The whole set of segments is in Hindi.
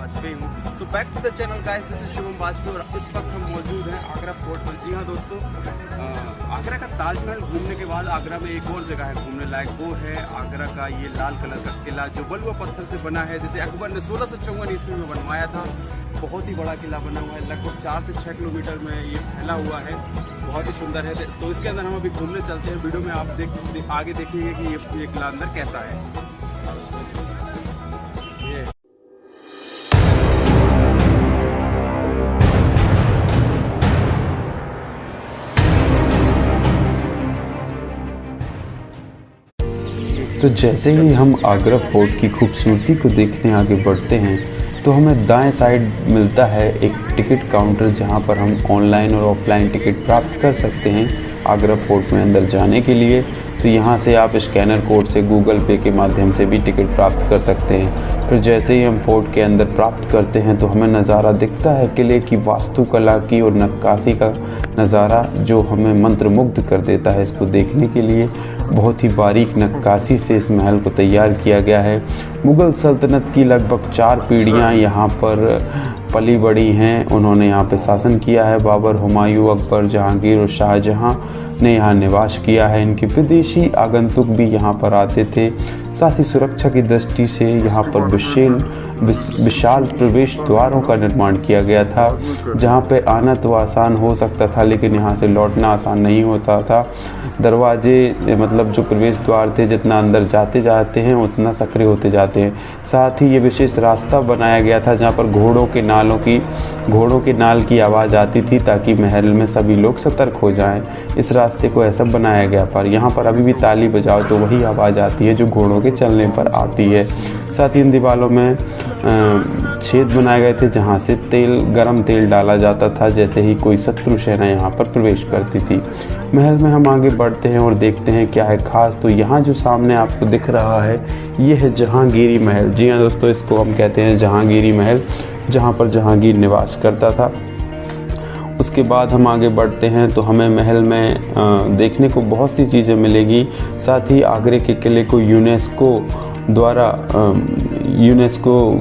वाजपेयी हूँ। So back to the channel guys, this is Shubham Vajpayee और इस वक्त हम मौजूद हैं आगरा फोर्ट पर। जी हाँ दोस्तों, आगरा का ताजमहल घूमने के बाद आगरा में एक और जगह है घूमने लायक, वो है आगरा का ये लाल कलर का किला जो बलुआ पत्थर से बना है, जिसे अकबर ने 1654 ईस्वी में बनवाया था। बहुत ही बड़ा किला बना हुआ है, लगभग 4 से 6 किलोमीटर में ये फैला हुआ है, बहुत ही सुंदर है। तो इसके अंदर हम अभी घूमने चलते हैं। वीडियो में आप आगे देखेंगे कि ये किला अंदर कैसा है। ये तो जैसे ही हम आगरा फोर्ट की खूबसूरती को देखने आगे बढ़ते हैं तो हमें दाएं साइड मिलता है एक टिकट काउंटर, जहां पर हम ऑनलाइन और ऑफलाइन टिकट प्राप्त कर सकते हैं आगरा फोर्ट में अंदर जाने के लिए। तो यहां से आप स्कैनर कोड से गूगल पे के माध्यम से भी टिकट प्राप्त कर सकते हैं। फिर जैसे ही हम फोर्ट के अंदर प्राप्त करते हैं तो हमें नज़ारा दिखता है किले की वास्तुकला की और नक्काशी का नज़ारा, जो हमें मंत्रमुग्ध कर देता है। इसको देखने के लिए बहुत ही बारीक नक्काशी से इस महल को तैयार किया गया है। मुग़ल सल्तनत की लगभग 4 पीढ़ियाँ यहाँ पर पली बड़ी हैं। उन्होंने यहाँ पे शासन किया है। बाबर, हुमायूं, अकबर, जहांगीर और शाहजहां ने यहाँ निवास किया है। इनके विदेशी आगंतुक भी यहाँ पर आते थे। साथ ही सुरक्षा की दृष्टि से यहाँ पर विशाल प्रवेश द्वारों का निर्माण किया गया था, जहाँ पे आना तो आसान हो सकता था लेकिन यहाँ से लौटना आसान नहीं होता था। दरवाजे मतलब जो प्रवेश द्वार थे, जितना अंदर जाते जाते हैं उतना सक्रिय होते जाते हैं। साथ ही ये विशेष रास्ता बनाया गया था जहाँ पर घोड़ों के नाल की आवाज़ आती थी, ताकि महल में सभी लोग सतर्क हो जाएं। इस रास्ते को ऐसा बनाया गया। पर यहाँ पर अभी भी ताली बजाओ तो वही आवाज़ आती है जो घोड़ों के चलने पर आती है। साथ ही इन दीवारों में छेद बनाए गए थे जहाँ से गरम तेल डाला जाता था जैसे ही कोई शत्रु सेना यहाँ पर प्रवेश करती थी। महल में हम आगे बढ़ते हैं और देखते हैं क्या है खास। तो यहाँ जो सामने आपको दिख रहा है ये है जहांगीरी महल। जी हाँ दोस्तों, इसको हम कहते हैं जहांगीरी महल, जहाँ पर जहांगीर निवास करता था। उसके बाद हम आगे बढ़ते हैं तो हमें महल में देखने को बहुत सी चीज़ें मिलेगी। साथ ही आगरे के किले को यूनेस्को द्वारा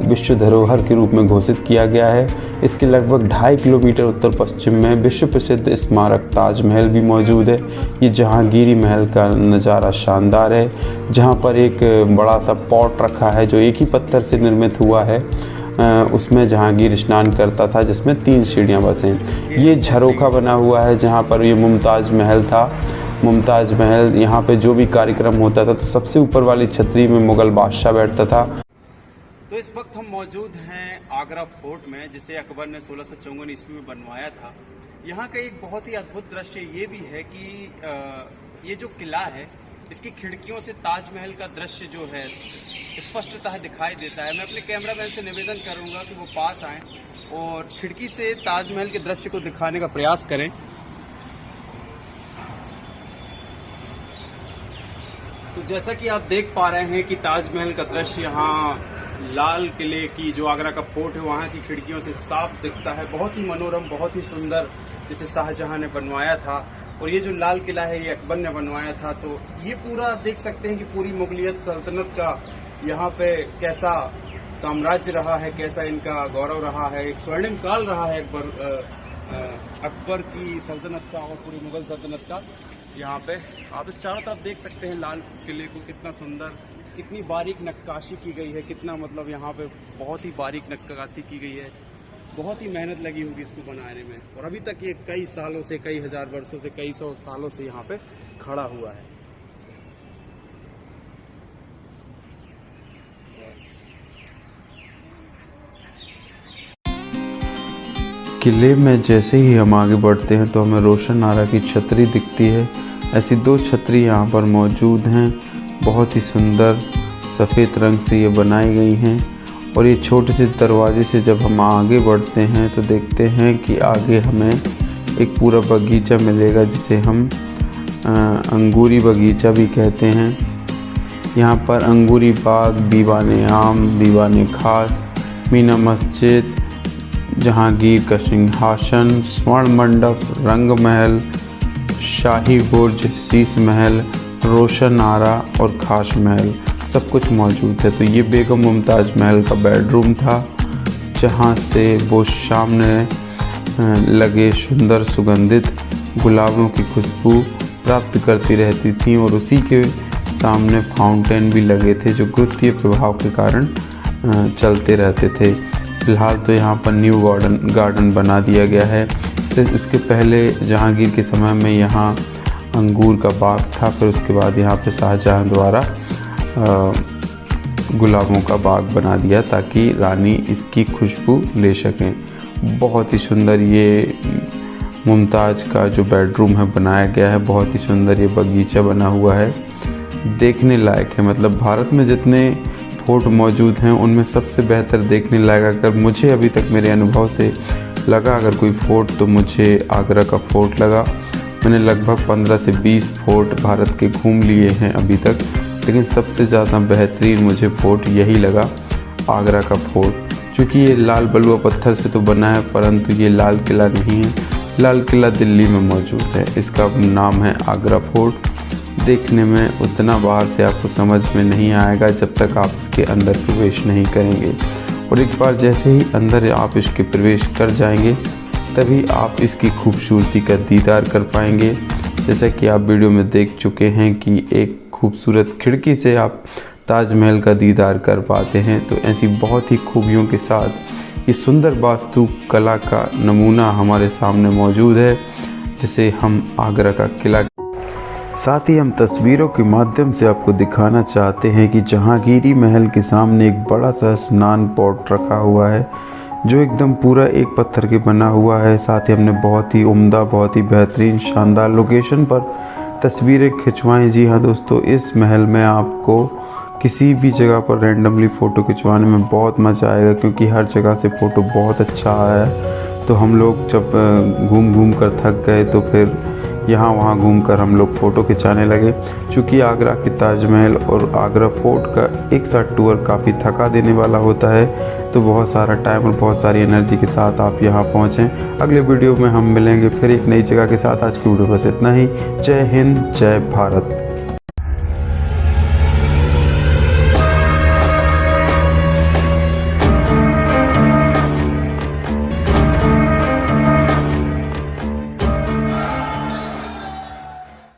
विश्व धरोहर के रूप में घोषित किया गया है। इसके लगभग 2.5 किलोमीटर उत्तर पश्चिम में विश्व प्रसिद्ध स्मारक ताजमहल भी मौजूद है। ये जहांगीरी महल का नज़ारा शानदार है, जहाँ पर एक बड़ा सा पॉट रखा है जो एक ही पत्थर से निर्मित हुआ है। उसमें जहांगीर स्नान करता था, जिसमें 3 सीढ़ियाँ बस हैं। ये झरोखा बना हुआ है जहाँ पर ये मुमताज़ महल था। मुमताज़ महल यहाँ पे जो भी कार्यक्रम होता था तो सबसे ऊपर वाली छतरी में मुग़ल बादशाह बैठता था। तो इस वक्त हम मौजूद हैं आगरा फोर्ट में, जिसे अकबर ने 1654 ईस्वी में बनवाया था। यहाँ का एक बहुत ही अद्भुत दृश्य ये भी है कि ये जो किला है, इसकी खिड़कियों से ताजमहल का दृश्य जो है स्पष्टतः दिखाई देता है। मैं अपने कैमरामैन से निवेदन करूँगा कि वो पास आएँ और खिड़की से ताजमहल के दृश्य को दिखाने का प्रयास करें। तो जैसा कि आप देख पा रहे हैं कि ताजमहल का दृश्य यहाँ लाल किले की जो आगरा का फोर्ट है वहाँ की खिड़कियों से साफ दिखता है। बहुत ही मनोरम, बहुत ही सुंदर, जिसे शाहजहां ने बनवाया था। और ये जो लाल किला है ये अकबर ने बनवाया था। तो ये पूरा देख सकते हैं कि पूरी मुगलियत सल्तनत का यहाँ पे कैसा साम्राज्य रहा है, कैसा इनका गौरव रहा है। एक स्वर्णिम काल रहा है अकबर की सल्तनत का और पूरी मुगल सल्तनत का। यहाँ पे आप इस चारों तरफ देख सकते हैं लाल किले को, कितना सुंदर, कितनी बारीक नक्काशी की गई है, कितना मतलब यहाँ पे बहुत ही बारीक नक्काशी की गई है। बहुत ही मेहनत लगी होगी इसको बनाने में, और अभी तक ये कई सालों से, कई हजार वर्षों से, कई 100 सालों से यहाँ पे खड़ा हुआ है। किले में जैसे ही हम आगे बढ़ते हैं तो हमें रोशन आरा की छतरी दिखती है। ऐसी 2 छतरी यहाँ पर मौजूद हैं। बहुत ही सुंदर सफ़ेद रंग से ये बनाई गई हैं। और ये छोटे से दरवाजे से जब हम आगे बढ़ते हैं तो देखते हैं कि आगे हमें एक पूरा बगीचा मिलेगा, जिसे हम अंगूरी बगीचा भी कहते हैं। यहाँ पर अंगूरी बाग, दीवाने आम, दीवाने खास, मीना मस्जिद, जहांगीर का सिंहासन, स्वर्ण मंडप, रंग महल, शाही बुर्ज, शीश महल, रोशन आरा और खास महल सब कुछ मौजूद है। तो ये बेगम मुमताज़ महल का बेडरूम था। जहाँ से वो सामने लगे सुंदर सुगंधित गुलाबों की खुशबू प्राप्त करती रहती थी और उसी के सामने फाउंटेन भी लगे थे जो गुरुत्वीय प्रभाव के कारण चलते रहते थे। फिलहाल तो यहाँ पर न्यू गार्डन बना दिया गया है। तो इसके पहले जहांगीर के समय में यहाँ अंगूर का बाग था, फिर उसके बाद यहाँ पे शाहजहां द्वारा गुलाबों का बाग बना दिया ताकि रानी इसकी खुशबू ले सकें। बहुत ही सुंदर ये मुमताज़ का जो बेडरूम है बनाया गया है। बहुत ही सुंदर ये बगीचा बना हुआ है, देखने लायक है। मतलब भारत में जितने फोर्ट मौजूद हैं उनमें सबसे बेहतर देखने लायक अगर मुझे अभी तक मेरे अनुभव से लगा अगर कोई फोर्ट तो मुझे आगरा का फोर्ट लगा। मैंने लगभग 15 से 20 फोर्ट भारत के घूम लिए हैं अभी तक, लेकिन सबसे ज़्यादा बेहतरीन मुझे फोर्ट यही लगा, आगरा का फोर्ट। क्योंकि ये लाल बलुआ पत्थर से तो बना है परंतु ये लाल किला नहीं है। लाल किला दिल्ली में मौजूद है, इसका नाम है आगरा फोर्ट। देखने में उतना बाहर से आपको समझ में नहीं आएगा जब तक आप इसके अंदर प्रवेश नहीं करेंगे, और एक बार जैसे ही अंदर आप इसके प्रवेश कर जाएंगे तभी आप इसकी खूबसूरती का दीदार कर पाएंगे। जैसा कि आप वीडियो में देख चुके हैं कि एक खूबसूरत खिड़की से आप ताजमहल का दीदार कर पाते हैं। तो ऐसी बहुत ही खूबियों के साथ ये सुंदर वास्तु कला का नमूना हमारे सामने मौजूद है, जिसे हम आगरा का किला। साथ ही हम तस्वीरों के माध्यम से आपको दिखाना चाहते हैं कि जहांगीरी महल के सामने एक बड़ा सा स्नान पॉट रखा हुआ है जो एकदम पूरा एक पत्थर के बना हुआ है। साथ ही हमने बहुत ही उम्दा, बहुत ही बेहतरीन, शानदार लोकेशन पर तस्वीरें खिंचवाएं। जी हाँ दोस्तों, इस महल में आपको किसी भी जगह पर रैंडमली फ़ोटो खिंचवाने में बहुत मज़ा आएगा, क्योंकि हर जगह से फ़ोटो बहुत अच्छा आया है। तो हम लोग जब घूम कर थक गए तो फिर यहाँ वहाँ घूमकर हम लोग फ़ोटो खिंचाने लगे। चूँकि आगरा के ताजमहल और आगरा फोर्ट का एक साथ टूर काफ़ी थका देने वाला होता है, तो बहुत सारा टाइम और बहुत सारी एनर्जी के साथ आप यहाँ पहुँचें। अगले वीडियो में हम मिलेंगे फिर एक नई जगह के साथ। आज की वीडियो बस इतना ही। जय हिंद, जय भारत।